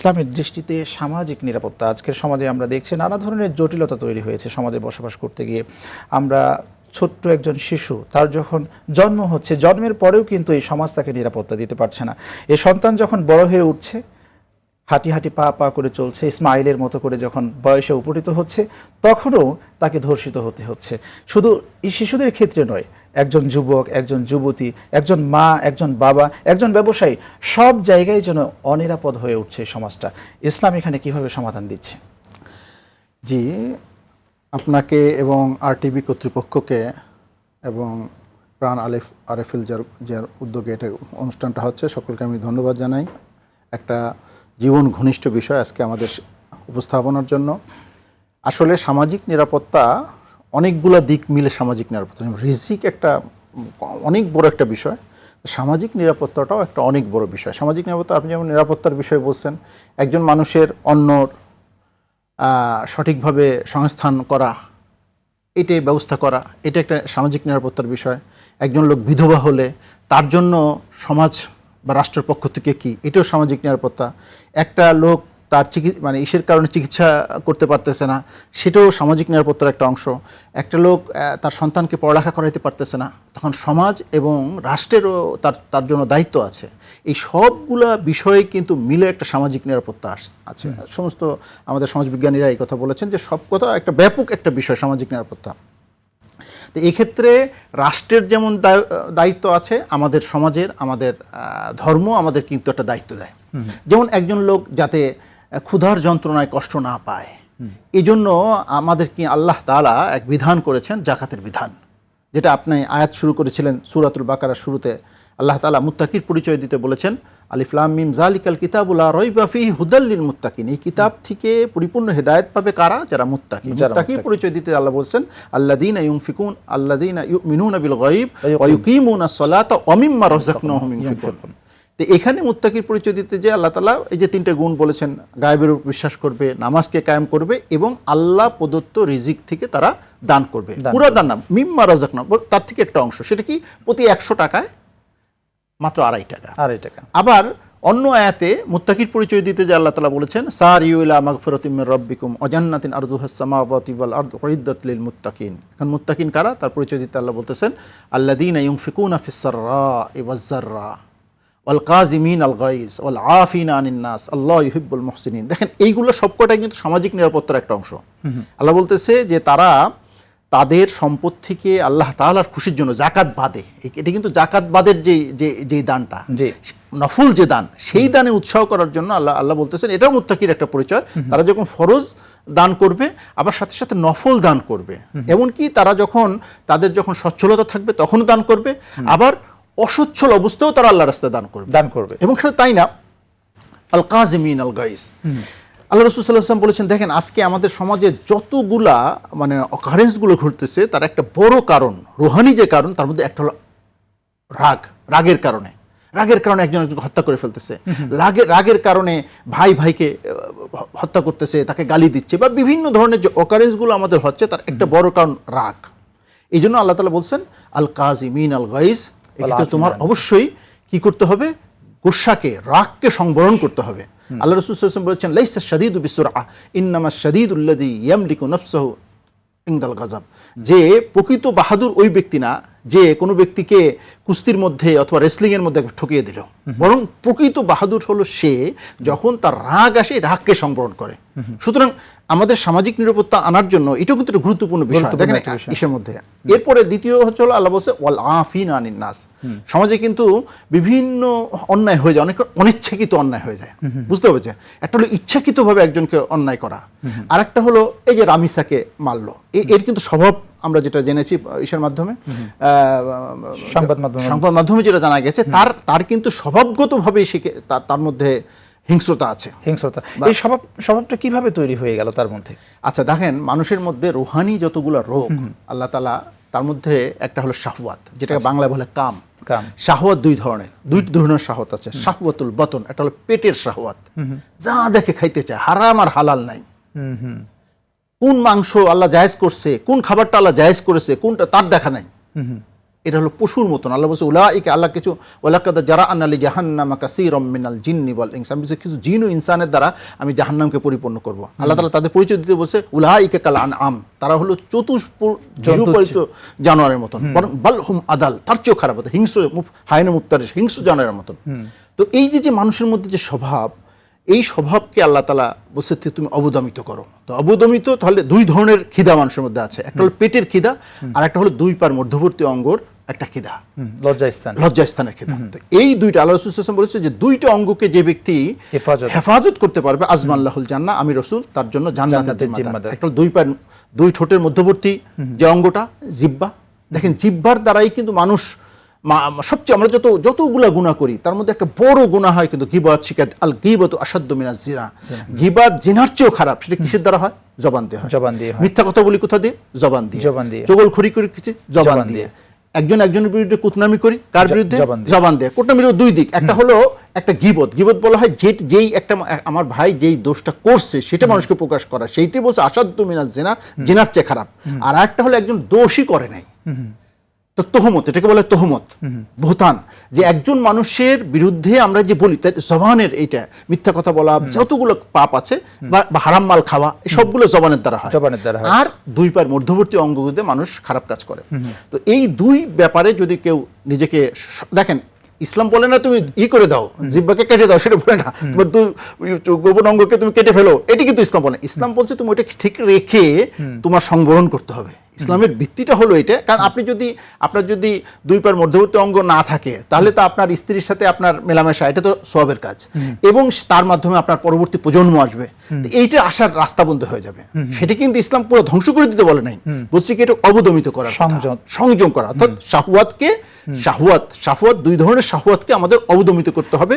ইসলামের দৃষ্টিতে সামাজিক নিরাপত্তা আজকের সমাজে আমরা দেখছি নানা ধরনের জটিলতা তৈরি হয়েছে সমাজে বসবাস করতে গিয়ে। আমরা ছোট্ট একজন শিশু তার যখন জন্ম হচ্ছে, জন্মের পরেও কিন্তু এই সমাজ তাকে নিরাপত্তা দিতে পারছে না। এই সন্তান যখন বড় হয়ে উঠছে, হাঁটি হাঁটি পা পা করে চলছে, ইসমাইলের মতো করে যখন বয়সে উপনীত হচ্ছে, তখনও তাকে ধর্ষিত হতে হচ্ছে। শুধু এই শিশুদের ক্ষেত্রে নয়, একজন যুবক, একজন যুবতী, একজন মা, একজন বাবা, একজন ব্যবসায়ী, সব জায়গায় যেন অনিরাপদ হয়ে উঠছে সমাজটা। ইসলাম এখানে কিভাবে সমাধান দিচ্ছে? জি, আপনাকে এবং আরটিভি কর্তৃপক্ষকে এবং প্রাণ আরএফএল যার উদ্যোগে এটা অনুষ্ঠানটা হচ্ছে, সকলকে আমি ধন্যবাদ জানাই। একটা জীবন ঘনিষ্ঠ বিষয় আজকে আমাদের উপস্থাপনার জন্য। আসলে সামাজিক নিরাপত্তা অনেকগুলো দিক মিলে সামাজিক নিরাপত্তা, রিজিক একটা অনেক বড় একটা বিষয়, সামাজিক নিরাপত্তাটাও একটা অনেক বড় বিষয়। সামাজিক নিরাপত্তা, আপনি যেমন নিরাপত্তার বিষয় বলছেন, একজন মানুষের অন্যর সঠিকভাবে সংস্থান করা, এটাই ব্যবস্থা করা, এটা একটা সামাজিক নিরাপত্তার বিষয়। একজন লোক বিধবা হলে তার জন্য সমাজ বা রাষ্ট্রের পক্ষ থেকে কী, এটাও সামাজিক নিরাপত্তা। একটা লোক তার ইসের কারণে চিকিৎসা করতে পারতেছে না, সেটাও সামাজিক নিরাপত্তার একটা অংশ। একটা লোক তার সন্তানকে পড়ালেখা করাইতে পারতেছে না, তখন সমাজ এবং রাষ্ট্রেরও তার জন্য দায়িত্ব আছে। এই সবগুলা বিষয়ে কিন্তু মিলে একটা সামাজিক নিরাপত্তা আছে। সমস্ত আমাদের সমাজবিজ্ঞানীরা এই কথা বলেছেন যে সব কথা একটা ব্যাপক একটা বিষয় সামাজিক নিরাপত্তা। তো এক্ষেত্রে রাষ্ট্রের যেমন দায়িত্ব আছে, আমাদের সমাজের, আমাদের ধর্ম আমাদের কিন্তু একটা দায়িত্ব দেয়। যেমন একজন লোক যাতে ক্ষুধার যন্ত্রণায় কষ্ট না পায়, এই জন্য আমাদের কি আল্লাহ তাআলা এক বিধান করেছেন, জাকাতের বিধান, যেটা আপনি আয়াত শুরু করেছিলেন সূরাতুল বাকারার শুরুতে। আল্লাহ তাআলা মুত্তাকির পরিচয় দিতে বলেছেন, আলিফ লাম মিম যালিকাল কিতাবু লা রাইবা ফীহি হুদাল লিল মুত্তাকিন। এই কিতাব থেকে পরিপূর্ণ হেদায়েত পাবে কারা? যারা মুত্তাকি। মুত্তাকির পরিচয় দিতে আল্লাহ বলছেন, আল্লাযীনা ইউনফিকুন আল্লাযীনা ইউমিনুনা বিল গায়ব ওয়া ইউকিমুনাস সালাতা ওয়া মিম্মা রাযাকনাহুম ইউনফিকুন। তো এখানে মুত্তাকির পরিচয় দিতে যে আল্লাহ তাআলা এই যে তিনটে গুণ বলেছেন, গায়েবের উপর বিশ্বাস করবে, নামাজকে কায়েম করবে এবং আল্লাহ প্রদত্ত রিজিক থেকে তারা দান করবে। পুরো দান না, মিম্মা রাযাকনা, তার থেকে একটা অংশ। সেটা কি? প্রতি 100 টাকায় মাত্র 2.5 টাকা। আবার অন্য আয়াতে মুত্তাকির পরিচয় দিতে যে আল্লাহ তাআলা বলেছেন, সারিউ ইলা মাগফিরাতিম মির রাব্বিকুম ওয়া জান্নাতিন আরদুহাস সামাওয়াতি ওয়াল আরদু উইদ্দাত লিল মুত্তাকিন। এখন মুত্তাকিন কারা? তার পরিচয় দিতে আল্লাহ বলতেছেন, আল্লাযীনা ইউনফিকুনা ফিস সাররা'i ওয়াজ যাররা ওয়াল কাযিমিন আল গায়জ ওয়াল আফিনা আনিন নাস আল্লাহু ইউহিব্বুল মুহসিনিন। দেখেন, এইগুলো সবকটাই কিন্তু সামাজিক নিরাপত্তার একটা অংশ। আল্লাহ বলতেছে যে তারা তাদের সম্পদ থেকে আল্লাহ তাআলার খুশির জন্য জাকাত বাদে, এটা কিন্তু জাকাত বাদের যে দানটা, নফল যে দান, সেই দানে উৎসাহ করার জন্য আল্লাহ বলতেছেন, এটাও মুত্তাকির একটা পরিচয়। তারা যখন ফরজ দান করবে, আবার সাথে সাথে নফল দান করবে। এমনকি তারা তাদের যখন সচ্ছলতা থাকবে তখনও দান করবে, আবার অসচ্ছল অবস্থাও তারা আল্লাহর রাস্তায় দান করবে। এবং সেটা তাই না, আল কাযিমিন আল গায়জ। আল্লাহ রাসূল সাল্লাল্লাহু আলাইহি ওয়াসাল্লাম বলেছেন, দেখেন আজকে আমাদের সমাজে যতগুলা অকারেন্সগুলো ঘটতেছে, তার একটা বড় কারণ, রুহানি যে কারণ, তার মধ্যে একটা হলো রাগের কারণে একজনকে হত্যা করে ফেলতেছে, রাগের কারণে ভাই ভাইকে হত্যা করতেছে, তাকে গালি দিচ্ছে, বা বিভিন্ন ধরনের যে অকারেন্সগুলো আমাদের হচ্ছে, তার একটা বড় কারণ রাগ। এই জন্য আল্লাহ তাআলা বলছেন, আল কাযিমিন আল গায়জ, এক্ষেত্রে তোমার অবশ্যই কি করতে হবে? গোসাকে, রাগকে সংবরণ করতে হবে। আল্লাহ রাসূল সাল্লাল্লাহু আলাইহি ওয়াসাল্লাম বলেছেন, লাইসা শাদীদু বিসুরআ ইন্নামা শাদীদুল্লাযী ইয়ামলিকু নাফসাহু ইনদাল গাযাব। যে প্রকৃত বাহাদুর ওই ব্যক্তি না যে কোনো ব্যক্তিকে কুস্তির মধ্যে অথবা রেসলিং এর মধ্যে ঠকিয়ে দিল, বরং প্রকৃত বাহাদুর হলো সে যখন তার রাগ আসে, রাগকে সংবরণ করে। সুতরাং আমাদের সামাজিক নিরাপত্তা আনার জন্য এটাও কিন্তু একটা গুরুত্বপূর্ণ বিষয়। দেখেন ইসের মধ্যে এরপরে দ্বিতীয় হচ্ছে হলো, আল্লাহ বলছে ওয়াল আফিনা আনিন নাস। সমাজে কিন্তু বিভিন্ন অন্যায় হয়ে যায়, অনেক অনিচ্ছাকৃত অন্যায় হয়ে যায়, বুঝতে পারছেন? একটা হলো ইচ্ছাকৃতভাবে একজনকে অন্যায় করা, আর একটা হলো এই যে রামিসাকে মারলো, এর কিন্তু স্বভাব আমরা যেটা জেনেছি ইসের মাধ্যমে, সংবাদ মাধ্যমে যেটা জানা গেছে, তার কিন্তু স্বভাবগতভাবেই তার মধ্যে হিংস্রতা আছে। এই স্বভাবটা কিভাবে তৈরি হয়ে গেল তার মধ্যে? আচ্ছা দেখেন, মানুষের মধ্যে রুহানি যতগুলো রোগ আল্লাহ তাআলা, তার মধ্যে একটা হলো শাহওয়াত, যেটাকে বাংলায় বলে কাম। শাহওয়াত দুই ধরনের শাহওয়াত আছে। শাহওয়াতুল বাতন, একটা হলো পেটের শাহওয়াত, যা দেখে খাইতে চায়, হারাম আর হালাল নাই। কোন মাংস আল্লাহ জায়েজ করছে, কোন খাবারটা আল্লাহ জায়েজ করেছে, কোনটা তার দেখা নাই। এটা হলো পশুর মতন। আল্লাহ বলছে উলাইকা, আল্লাহ কিছু ওয়ালাকাদ জারা'না লি জাহান্নামা কাসীরাম মিনাল জিন্নি ওয়াল ইনস, আমি কিছু জিন ও ইনসানের দ্বারা আমি জাহান্নামকে পরিপূর্ণ করব। আল্লাহ তাআলা তাদের পরিচয় দিতে বলছে উলাইকা কাল আনআম, তারা হলো গৃহপালিত জানোয়ারের মতন, বরং বাল হুম আদাল, তার চেয়েও খারাপ, হিংস্র হায়না মুফতারিস, হিংস্র জানোয়ারের মতন। তো এই যে মানুষের মধ্যে যে স্বভাব, এই স্বভাবকে আল্লাহ তাআলা বলছে তুমি অবদমিত করো। তো অবদমিত তাহলে দুই ধরনের খিদা মানুষের মধ্যে আছে, একটা হলো পেটের খিদা আর একটা হলো দুই পার মধ্যবর্তী অঙ্গর একটা খিদা, লজ্জাস্থানের খিদা। তো এই দুইটা আল্লাহ রাসূল সাল্লাল্লাহু আলাইহি ওয়াসাল্লাম বলেছে যে দুইটা অঙ্গকে যে ব্যক্তি হেফাজত করতে পারবে, আজমাল্লাহুল জান্নাহ, আমি রাসূল তার জন্য জান্নাতের জিম্মাদার। একটা দুই ঠোঁটের মধ্যবর্তী যে অঙ্গটা জিহ্বা, দেখেন জিহ্বার দ্বারাই কিন্তু মানুষ সবচেয়ে, আমরা যতগুলা গুনাহ করি তার মধ্যে একটা বড় গুনাহ হয় কিন্তু গীবত, শিকায়ত। আল গীবতু আশাদ্দু মিনাজ জিনা, গীবত জিনার চেয়েও খারাপ। সেটা কিসের দ্বারা হয়? জবান দিয়ে হয়। মিথ্যা কথা বলি কোথা দিয়ে? জবান দিয়ে। চগলখড়ি করি কিছু জবান দিয়ে। একজনের বিরুদ্ধে কুতনামি করি, কার বিরুদ্ধে? জবান দিয়ে। কুতনামির দুই দিক, একটা হলো একটা গীবত বলা হয় যেই একটা আমার ভাই যেই দোষটা করছে সেটা মানুষকে প্রকাশ করা, সেইটাই বলছে আশাদ্দু মিনাজ জিনা, জিনার চেয়ে খারাপ। আর একটা হলো একজন দোষই করে নাই, তো তোহমত, এটাকে বলে তোহমত, বুহতান, যে একজন মানুষের বিরুদ্ধে আমরা যে বলি তাই জবানের, এইটা মিথ্যা কথা বলা, যতগুলো পাপ আছে বা হারাম মাল খাওয়া, এই সবগুলো জবানের দ্বারা হয়। আর দুই পায়ের মধ্যবর্তী অঙ্গগুলোতে মানুষ খারাপ কাজ করে। তো এই দুই ব্যাপারে যদি কেউ নিজেকে, দেখেন ইসলাম বলে না তুমি করে দাও, জিহ্বাকে কেটে দাও, সেটা বলে না তোমার গোপন অঙ্গকে তুমি কেটে ফেলো, এটি কিন্তু ইসলাম বলে। ইসলাম বলছে তুমি ওটা ঠিক রেখে তোমার সংবরণ করতে হবে। ইসলামের ভিত্তিটা হলো এটা। কারণ আপনার যদি দুই পায়ের মধ্যবর্তী অঙ্গ না থাকে তাহলে তো আপনার স্ত্রীর সাথে আপনার মেলামেশা, এটা তো সওয়াবের কাজ, এবং তার মাধ্যমে আপনার পরবর্তী প্রজন্ম আসবে, এইটা আসার রাস্তা বন্ধ হয়ে যাবে। সেটা কিন্তু ইসলাম পুরো ধ্বংস করে দিতে বলে নাই, বলছে কি এটা অবদমিত করা, সংযম করা। অর্থাৎ শাহওয়াত দুই ধরনের শাহওয়াতকে আমাদের অবদমিত করতে হবে।